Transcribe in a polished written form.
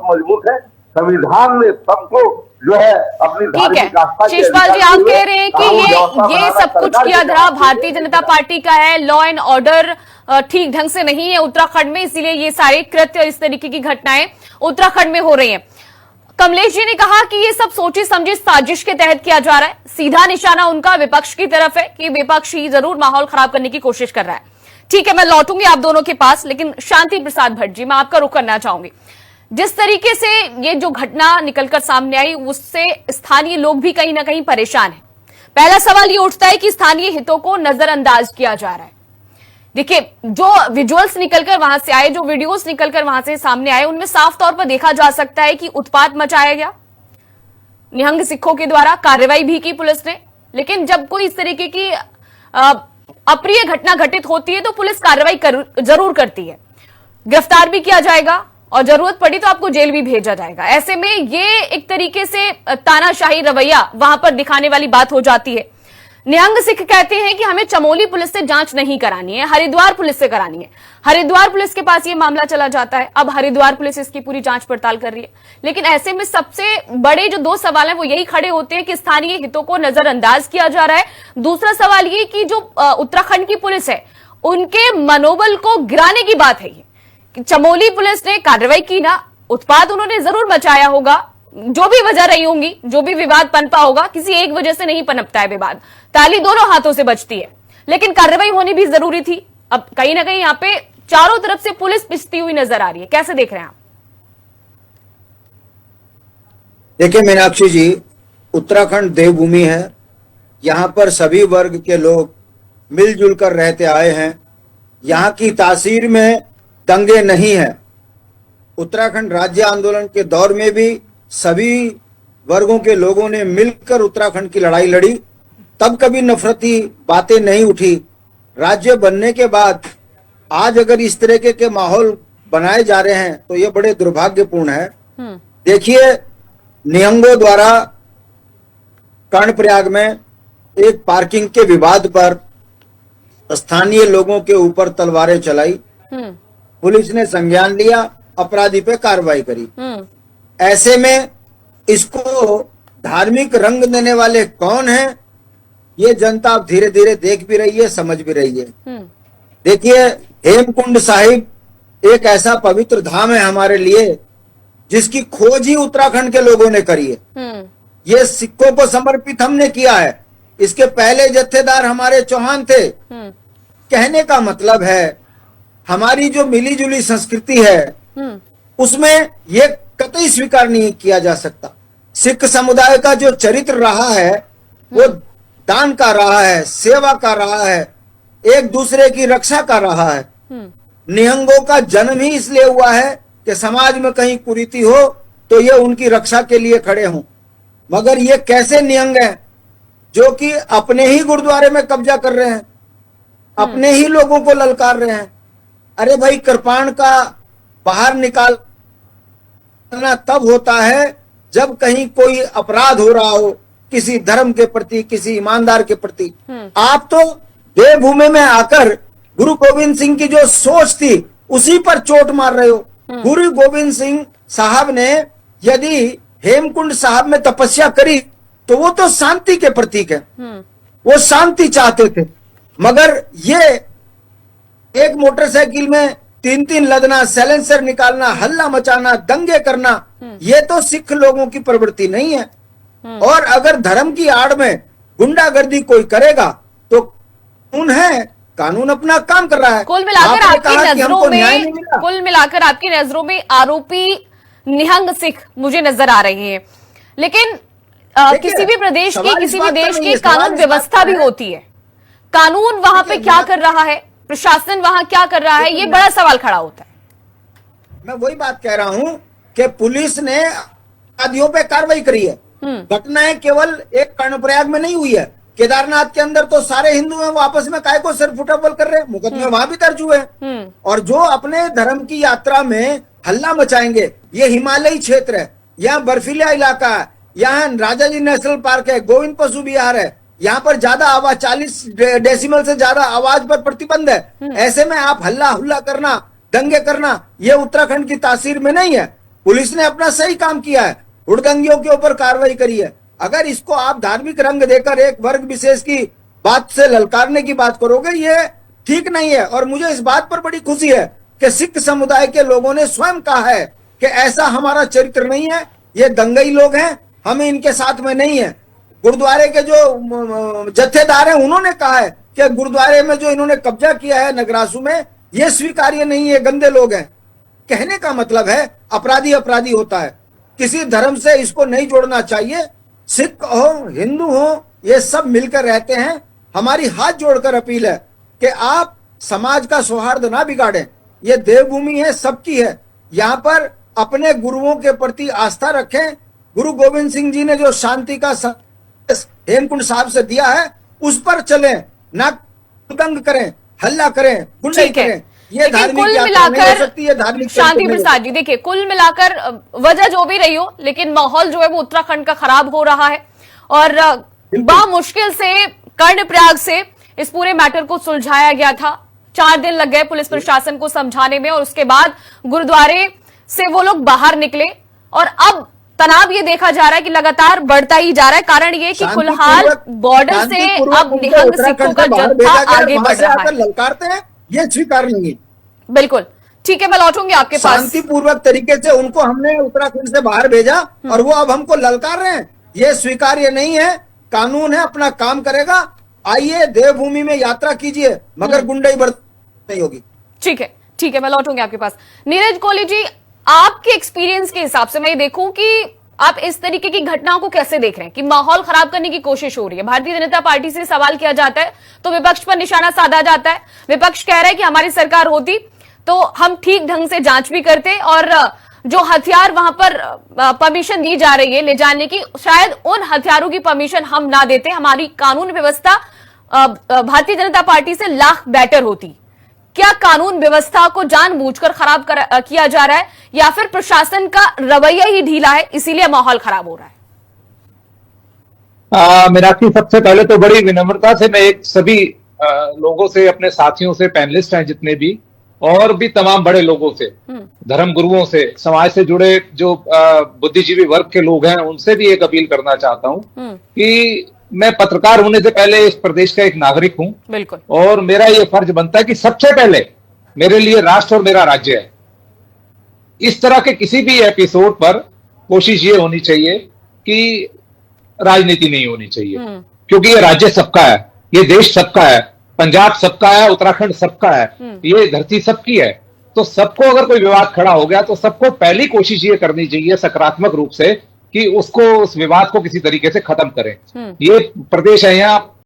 मजबूत है। संविधान ने सबको जो है अपनी ठीक है शिषपाल जी, आप कह रहे हैं कि ये सब कुछ किया धरा भारतीय जनता पार्टी का है, लॉ एंड ऑर्डर ठीक ढंग से नहीं है उत्तराखंड में, इसीलिए ये सारे कृत्य, इस तरीके की घटनाएं उत्तराखंड में हो रही हैं। कमलेश जी ने कहा कि ये सब सोची समझी साजिश के तहत किया जा रहा है, सीधा निशाना उनका विपक्ष की तरफ है कि विपक्ष ही जरूर माहौल खराब करने की कोशिश कर रहा है। ठीक है, मैं लौटूंगी आप दोनों के पास, लेकिन शांति प्रसाद भट्ट जी, मैं आपका रुख करना चाहूंगी। जिस तरीके से ये जो घटना निकलकर सामने आई, उससे स्थानीय लोग भी कहीं ना कहीं परेशान हैं। पहला सवाल ये उठता है कि स्थानीय हितों को नजरअंदाज किया जा रहा है। देखिए, जो विजुअल्स निकलकर वहां से आए, जो वीडियोस निकलकर वहां से सामने आए, उनमें साफ तौर पर देखा जा सकता है कि उत्पात मचाया गया, निहंग सिखों के द्वारा कार्रवाई भी की पुलिस ने। लेकिन जब कोई इस तरीके की अप्रिय घटना घटित होती है तो पुलिस कार्रवाई जरूर करती है, गिरफ्तार भी किया जाएगा और जरूरत पड़ी तो आपको जेल भी भेजा जाएगा। ऐसे में ये एक तरीके से तानाशाही रवैया वहां पर दिखाने वाली बात हो जाती है। निहंग सिख कहते हैं कि हमें चमोली पुलिस से जांच नहीं करानी है, हरिद्वार पुलिस से करानी है। हरिद्वार पुलिस के पास ये मामला चला जाता है, अब हरिद्वार पुलिस इसकी पूरी जांच पड़ताल कर रही है। लेकिन ऐसे में सबसे बड़े जो दो सवाल हैं वो यही खड़े होते हैं कि स्थानीय हितों को नजरअंदाज किया जा रहा है। दूसरा सवाल ये कि जो उत्तराखंड की पुलिस है उनके मनोबल को गिराने की बात है। ये चमोली पुलिस ने कार्रवाई की ना, उत्पात उन्होंने जरूर मचाया होगा, जो भी वजह रही होंगी, जो भी विवाद पनपा होगा, किसी एक वजह से नहीं पनपता है विवाद, ताली दोनों हाथों से बजती है, लेकिन कार्रवाई होनी भी जरूरी थी। अब कहीं ना कहीं यहां पे चारों तरफ से पुलिस पिसती हुई नजर आ रही है, कैसे देख रहे हैं आप? देखिए मीनाक्षी जी, उत्तराखंड देवभूमि है, यहां पर सभी वर्ग के लोग मिलजुल कर रहते आए हैं। यहां की तासीर में दंगे नहीं है। उत्तराखंड राज्य आंदोलन के दौर में भी सभी वर्गों के लोगों ने मिलकर उत्तराखंड की लड़ाई लड़ी, तब कभी नफरती बातें नहीं उठी। राज्य बनने के बाद आज अगर इस तरीके के माहौल बनाए जा रहे हैं तो ये बड़े दुर्भाग्यपूर्ण है। देखिए, निहंगों द्वारा कर्णप्रयाग में एक पार्किंग के विवाद पर स्थानीय लोगों के ऊपर तलवारें चलाई, पुलिस ने संज्ञान लिया, अपराधी पे कार्रवाई करी। ऐसे में इसको धार्मिक रंग देने वाले कौन हैं, ये जनता अब धीरे धीरे देख भी रही है, समझ भी रही है। देखिए, हेमकुंड साहिब एक ऐसा पवित्र धाम है हमारे लिए जिसकी खोज ही उत्तराखंड के लोगों ने करी है। ये सिखों को समर्पित हमने किया है। इसके पहले जत्थेदार हमारे चौहान थे। कहने का मतलब है हमारी जो मिली जुली संस्कृति है उसमें ये कतई स्वीकार नहीं किया जा सकता। सिख समुदाय का जो चरित्र रहा है वो दान का रहा है, सेवा का रहा है, एक दूसरे की रक्षा का रहा है। निहंगों का जन्म ही इसलिए हुआ है कि समाज में कहीं कुरीति हो तो ये उनकी रक्षा के लिए खड़े हों। मगर ये कैसे निहंग हैं जो कि अपने ही गुरुद्वारे में कब्जा कर रहे हैं, अपने ही लोगों को ललकार रहे हैं। अरे भाई, कृपाण का बाहर निकालना तब होता है जब कहीं कोई अपराध हो रहा हो किसी धर्म के प्रति, किसी ईमानदार के प्रति। आप तो देवभूमि में आकर गुरु गोविंद सिंह की जो सोच थी उसी पर चोट मार रहे हो। गुरु गोविंद सिंह साहब ने यदि हेमकुंड साहब में तपस्या करी तो वो तो शांति के प्रतीक है, वो शांति चाहते थे। मगर ये एक मोटरसाइकिल में तीन लदना, साइलेंसर निकालना, हल्ला मचाना, दंगे करना, ये तो सिख लोगों की प्रवृत्ति नहीं है। और अगर धर्म की आड़ में गुंडागर्दी कोई करेगा तो उन्हें कानून अपना काम कर रहा है। कुल मिलाकर आपकी नजरों में आरोपी निहंग सिख मुझे नजर आ रहे हैं। लेकिन किसी भी प्रदेश की, किसी भी देश की कानून व्यवस्था भी होती है। कानून वहां पे क्या कर रहा है, प्रशासन वहां क्या कर रहा है, ये बड़ा सवाल खड़ा होता है। मैं वही बात कह रहा हूं कि पुलिस ने अपराधियों पे कार्रवाई करी है। घटनाएं केवल एक कर्णप्रयाग में नहीं हुई है, केदारनाथ के अंदर तो सारे हिंदू हैं, वो आपस में काय को सिर फुटबॉल कर रहे हैं, मुकदमे वहां भी दर्ज हुए हैं। और जो अपने धर्म की यात्रा में हल्ला मचाएंगे, ये हिमालयी क्षेत्र है, यहाँ बर्फीला इलाका है, यहाँ राजा जी नेशनल पार्क है, गोविंद पशु विहार है, यहाँ पर ज्यादा आवाज 40 डेसिमल से ज्यादा आवाज पर प्रतिबंध है। ऐसे में आप हल्ला हुल्ला करना, दंगे करना, ये उत्तराखंड की तासीर में नहीं है। पुलिस ने अपना सही काम किया है, हुड़दंगियों के ऊपर कार्रवाई करी है। अगर इसको आप धार्मिक रंग देकर एक वर्ग विशेष की बात से ललकारने की बात करोगे, ये ठीक नहीं है। और मुझे इस बात पर बड़ी खुशी है कि सिख समुदाय के लोगों ने स्वयं कहा है कि ऐसा हमारा चरित्र नहीं है, ये दंगई लोग हैं, हमें इनके साथ में नहीं है। गुरुद्वारे के जो जत्थेदार हैं उन्होंने कहा है कि गुरुद्वारे में जो इन्होंने कब्जा किया है नगरासू में, ये स्वीकार्य नहीं है, गंदे लोग हैं। कहने का मतलब है अपराधी अपराधी होता है, किसी धर्म से इसको नहीं जोड़ना चाहिए। सिख हो हिंदू हो, ये सब मिलकर रहते हैं। हमारी हाथ जोड़कर अपील है कि आप समाज का सौहार्द ना बिगाड़ें। ये देवभूमि है, सबकी है। यहाँ पर अपने गुरुओं के प्रति आस्था रखें। गुरु गोविंद सिंह जी ने जो शांति का हेमकुंड साहब से दिया है, उस पर चलें, ना दंग करें, हल्ला करें, गुंडाई करें। ये धार्मिक कुल यात्रा नहीं हो सकती, ये मिलाकर धार्मिक शांति प्रसाद जी, देखिए कुल मिलाकर वजह जो भी रही हो, लेकिन माहौल जो है वो उत्तराखंड का खराब हो रहा है। और बड़ा मुश्किल से कर्णप्रयाग से इस पूरे मैटर को सुलझाया गया था। 4 दिन लग गए पुलिस प्रशासन को समझाने में, और उसके बाद गुरुद्वारे से वो लोग बाहर निकले। और अब तनाव ये देखा जा रहा है कि लगातार बढ़ता ही जा रहा है। कारण ये कि फिलहाल बॉर्डर से अब निहंग सिखों का जत्था आगे बढ़ रहा है। ललकारते हैं, ये स्वीकार नहीं है। बिल्कुल ठीक है, मैं लौटूंगी आपके पास। शांतिपूर्वक तरीके से उनको हमने उत्तराखंड से बाहर भेजा और वो अब हमको ललकार रहे हैं, ये स्वीकार्य नहीं है। कानून है, अपना काम करेगा। आइए देवभूमि में यात्रा कीजिए, मगर गुंडाई बर्दाश्त नहीं होगी। ठीक है, मैं लौटूंगी आपके पास। नीरज कोहली जी, आपके एक्सपीरियंस के हिसाब से मैं ये देखूं कि आप इस तरीके की घटनाओं को कैसे देख रहे हैं कि माहौल खराब करने की कोशिश हो रही है। भारतीय जनता पार्टी से सवाल किया जाता है तो विपक्ष पर निशाना साधा जाता है। विपक्ष कह रहा है कि हमारी सरकार होती तो हम ठीक ढंग से जांच भी करते, और जो हथियार वहां पर परमिशन दी जा रही है ले जाने की, शायद उन हथियारों की परमिशन हम ना देते, हमारी कानून व्यवस्था भारतीय जनता पार्टी से लाख बेटर होती। क्या कानून व्यवस्था को जानबूझकर खराब किया जा रहा है, या फिर प्रशासन का रवैया ही ढीला है इसीलिए माहौल खराब हो रहा है? मीनाक्षी, सबसे पहले तो बड़ी विनम्रता से मैं एक सभी लोगों से, अपने साथियों से, पैनलिस्ट हैं जितने भी, और भी तमाम बड़े लोगों से, धर्म गुरुओं से, समाज से जुड़े जो बुद्धिजीवी वर्ग के लोग हैं, उनसे भी एक अपील करना चाहता हूं कि मैं पत्रकार होने से पहले इस प्रदेश का एक नागरिक हूं। बिल्कुल। और मेरा ये फर्ज बनता है कि सबसे पहले मेरे लिए राष्ट्र और मेरा राज्य है। इस तरह के किसी भी एपिसोड पर कोशिश ये होनी चाहिए कि राजनीति नहीं होनी चाहिए, क्योंकि ये राज्य सबका है, ये देश सबका है, पंजाब सबका है, उत्तराखंड सबका है, ये धरती सबकी है। तो सबको अगर कोई विवाद खड़ा हो गया तो सबको पहली कोशिश ये करनी चाहिए सकारात्मक रूप से कि उसको, उस विवाद को किसी तरीके से खत्म करें। ये प्रदेश है, यहाँ